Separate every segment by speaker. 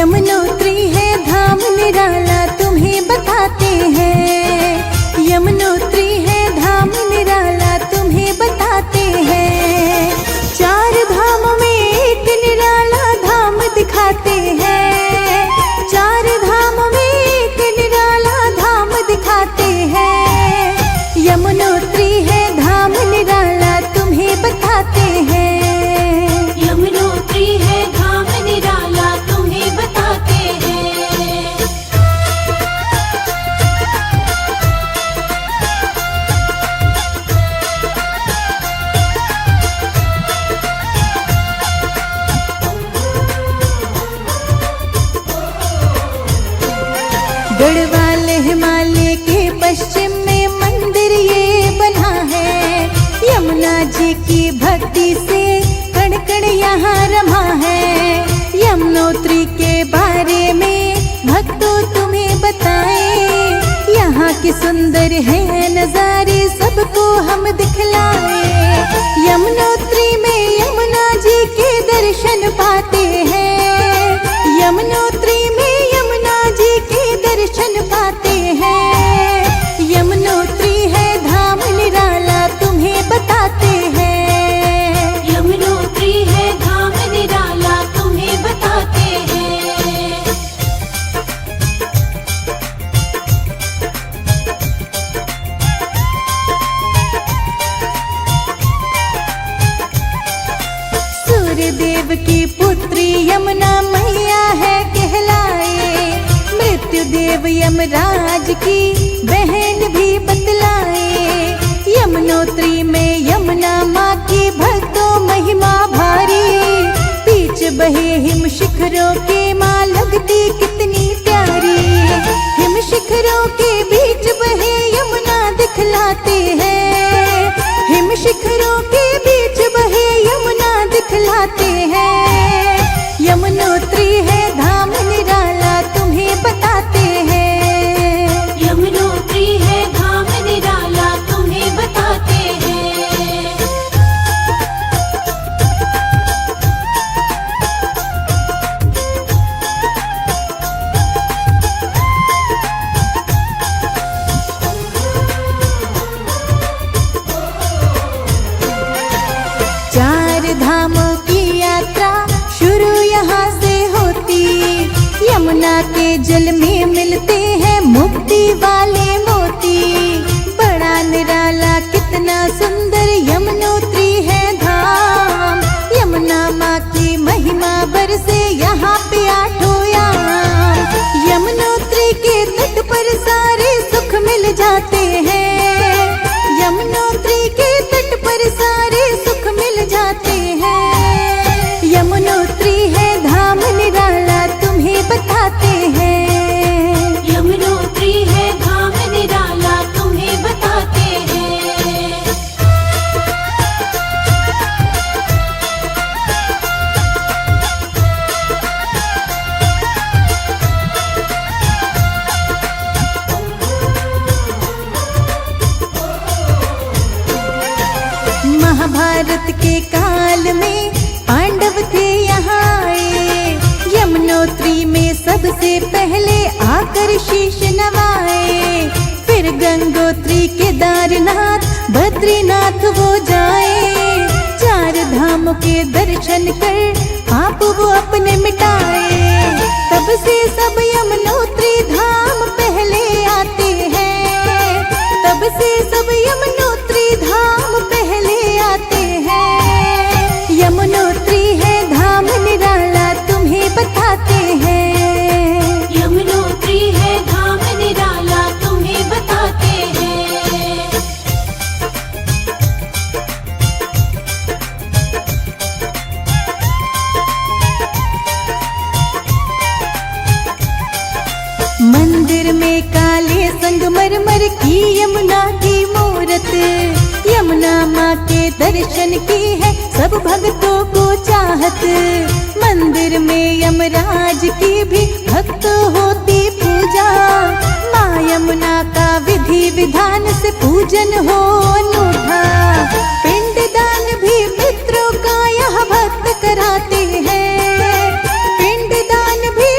Speaker 1: यमुनोत्री है धाम निराला तुम्हें बताते हैं। यमुनोत्री है धाम निराला तुम्हें बताते हैं। चार धाम में एक निराला धाम दिखाते हैं। चार धाम में एक निराला धाम दिखाते हैं। यमुनोत्री है धाम निराला तुम्हें बताते हैं।
Speaker 2: यमुनोत्री है धाम निराला तुम्हें बताते हैं।
Speaker 1: गढ़वाल हिमालय के पश्चिम में मंदिर ये बना है। यमुना जी की भक्ति से कण कण यहाँ रमा है। यमुनोत्री के बारे में भक्तों तुम्हें बताएं। यहाँ की सुंदर है नजारे सबको हम दिखलाएं। यमुनोत्री में यमुना जी के दर्शन पाते हैं। यमुनोत्री में यमुना जी के दर्शन पाते हैं। यमुनोत्री है धाम निराला तुम्हें बताते हैं।
Speaker 2: यमुनोत्री है धाम निराला तुम्हें बताते हैं।
Speaker 1: सूर्यदेव की पुत्री यमुना मैया है कहलाए। मृत्युदेव यमराज की बहन भी बतलाए। यमुनोत्री में यमुना माँ की भक्तों महिमा भारी। बीच बहे हिम शिखरों के माँ लगती कितनी प्यारी। हिम शिखरों के बीच बहे यमुना दिखलाते हैं। हिम शिखरों के बीच बहे यमुना दिखलाते हैं। यमुनोत्री है धाम निराला तुम्हें बताते हैं।
Speaker 2: यमुनोत्री है धाम निराला तुम्हें बताते हैं।
Speaker 1: चार धामों की यात्रा शुरू यहाँ से होती। यमुना के जल में मिलते हैं मुक्ति वाले मोती। बड़ा निराला कितना सुंदर यमुनोत्री है धाम। यमुना माँ की महिमा बरसे यहाँ पे आठों याम। यमुनोत्री के तट पर सारे सुख मिल जाते हैं। यमुनोत्री के तट पर सारे सुख मिल जाते हैं। यमुनोत्री है धाम निराला तुम्हें बताते हैं।
Speaker 2: यमुनोत्री है धाम निराला तुम्हें बताते हैं।
Speaker 1: महाभारत के काल में पांडव थे यहाँ आए। यमुनोत्री में सबसे पहले आकर शीश नवाए। फिर गंगोत्री केदारनाथ बद्रीनाथ वो जाए। चार धामों के दर्शन कर पाप वो अपने मिटाए। तब से सब यमुनोत्री धाम पहले आते हैं। तब से सब यमुनोत्री धाम पहले आते हैं। यमुनोत्री है धाम निराला तुम्हें बताते हैं।
Speaker 2: यमुनोत्री है धाम निराला तुम्हें बताते हैं।
Speaker 1: मंदिर में काले संगमरमर की यमुना की मूरत। यमुना माँ के दर्शन की है सब भक्तों को चाहत। मंदिर में यमराज की भी भक्त होती पूजा। माँ यमुना का विधि विधान से पूजन हो अनूठा। पिंडदान भी पितरों का यह भक्त कराते हैं। पिंडदान भी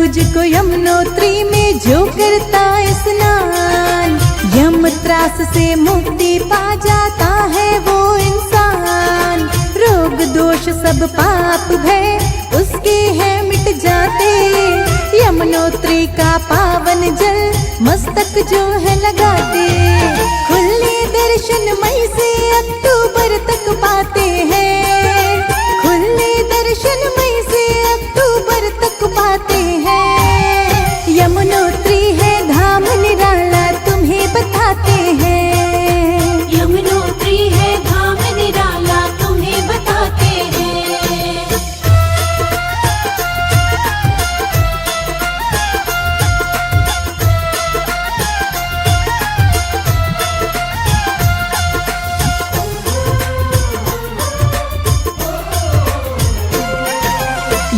Speaker 1: तुझको यमुनोत्री में जो करता स्नान, यम त्रास से मुक्ति पा जाता है वो इंसान। रोग दोष सब पाप भय उसके हैं मिट जाते, यमुनोत्री का पावन जल मस्तक जो है लगाते। खुले दर्शन मई से अक्टूबर तक पाते हैं, खुले दर्शन मई से अक्टूबर तक पाते हैं। यमुनोत्री है धाम निराला तुम्हें बताते हैं,
Speaker 2: यमुनोत्री है धाम निराला तुम्हें बताते हैं।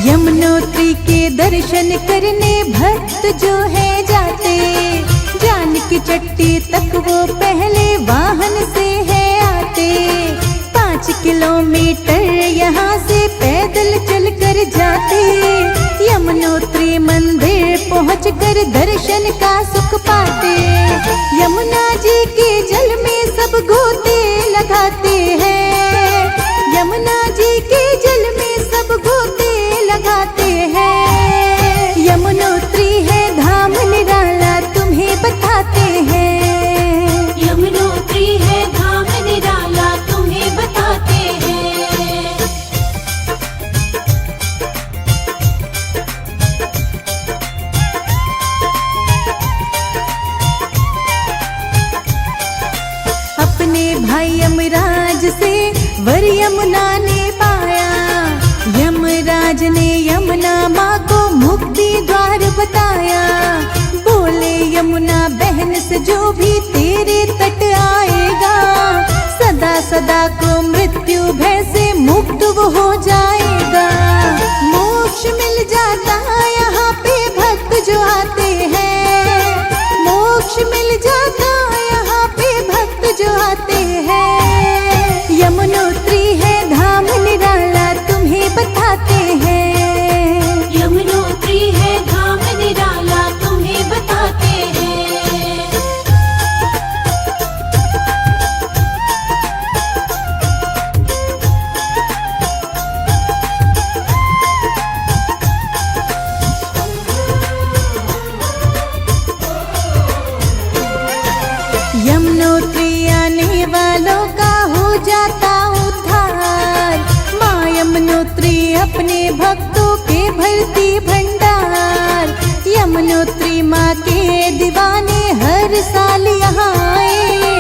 Speaker 1: यमुनोत्री के दर्शन करने भक्त जो है जाते, जान की चट्टी तक वो पहले वाहन से है आते। 5 किलोमीटर यहाँ से पैदल चल कर जाते, यमुनोत्री मंदिर पहुँच कर दर्शन का सुख पाते। यमुना जी के जल में सब गोते लगाते हैं, यमुना जी के जल में सब गोते लगाते हैं। यमुनोत्री है धाम निराला तुम्हें बताते हैं,
Speaker 2: यमुनोत्री है धाम निराला तुम्हें बताते हैं।
Speaker 1: अपने भाई यमराज से वर यमुना ने पाया, यमराज ने यमुना माँ को मुक्ति द्वार बताया। बोले यमुना बहन से जो भी तेरे तट आएगा, सदा सदा को मृत्यु भय से मुक्त वो हो जाएगा। मोक्ष मिल जाता यहाँ पे भक्त जो आते हैं, मोक्ष मिल जाता यहाँ पे भक्त जो आते हैं। यमुनोत्री है धाम निराला तुम्हें बताते हैं,
Speaker 2: यमुनोत्री है धाम निराला तुम्हें बताते हैं।
Speaker 1: यमुनोत्री आने वालों का हो जाता उद्धार, माँ यमुनोत्री अपने भक्तों के भरती भंडार। यमुनोत्री माँ के दीवाने हर साल यहाँ आए,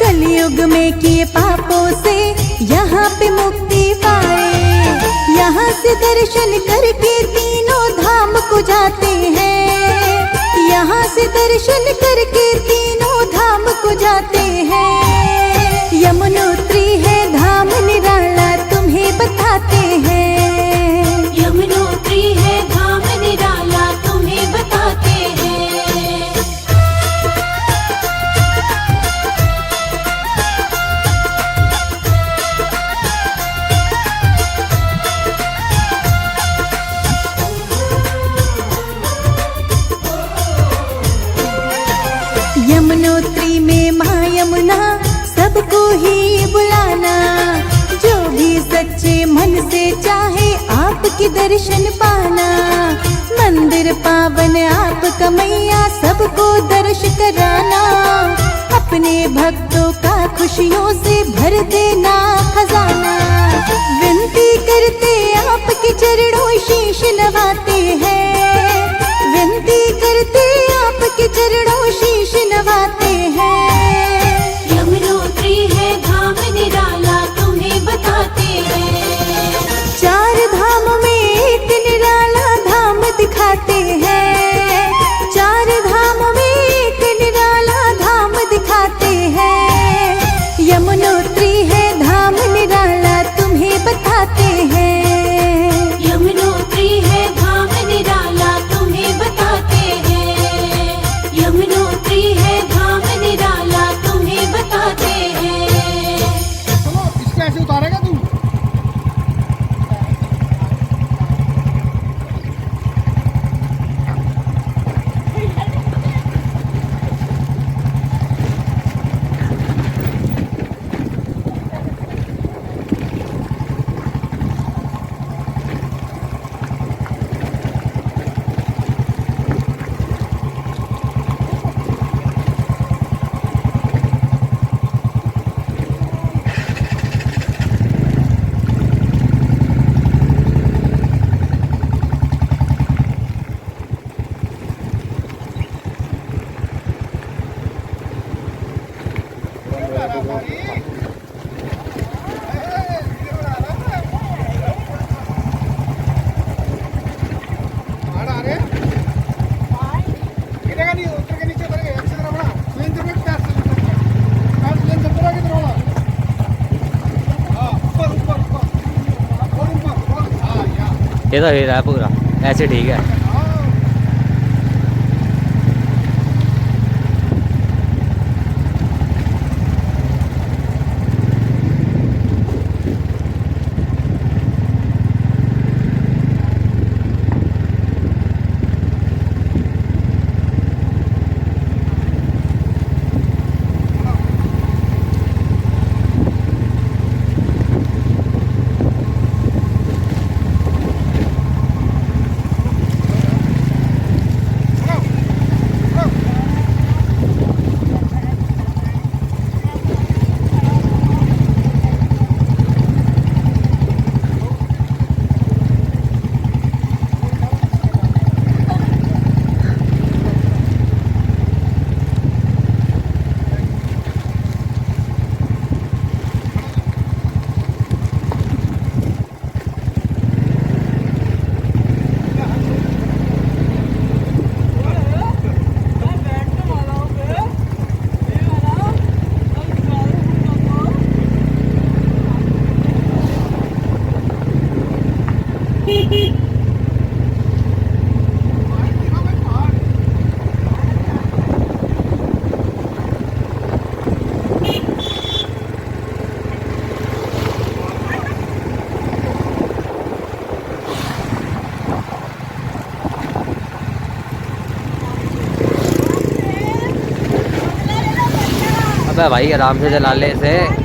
Speaker 1: कलयुग में किए पापों से यहाँ पे मुक्ति पाए। यहाँ से दर्शन करके तीनों धाम को जाते हैं, यहाँ से दर्शन करके तीनों धाम को जाते हैं। यमुनोत्री है धाम निराला तुम्हें बताते हैं,
Speaker 2: यमुनोत्री है धाम निराला तुम्हें बताते हैं।
Speaker 1: यमुनोत्री में माँ यमुना सबको ही बुलाना, जो भी सच्चे मन से चाहे आपके दर्शन पाना। मंदिर पावन आपका मैया सबको दर्श कराना, अपने भक्तों का खुशियों से भर देना खजाना। विनती करते आपके चरणों शीश नवाते हैं, विनती करते आपके चरणों शीश नवाते हैं।
Speaker 2: यमुनोत्री है धाम निराला तुम्हें बताते हैं,
Speaker 1: 4 धाम में एक निराला धाम दिखाते हैं, 4 धाम में एक निराला धाम दिखाते हैं। यमुनोत्री है धाम निराला तुम्हें बताते हैं,
Speaker 2: यमुनोत्री है धाम निराला
Speaker 3: ये तो हीरा है पूरा, ऐसे ठीक है। अबे भाई आराम से चला ले इसे।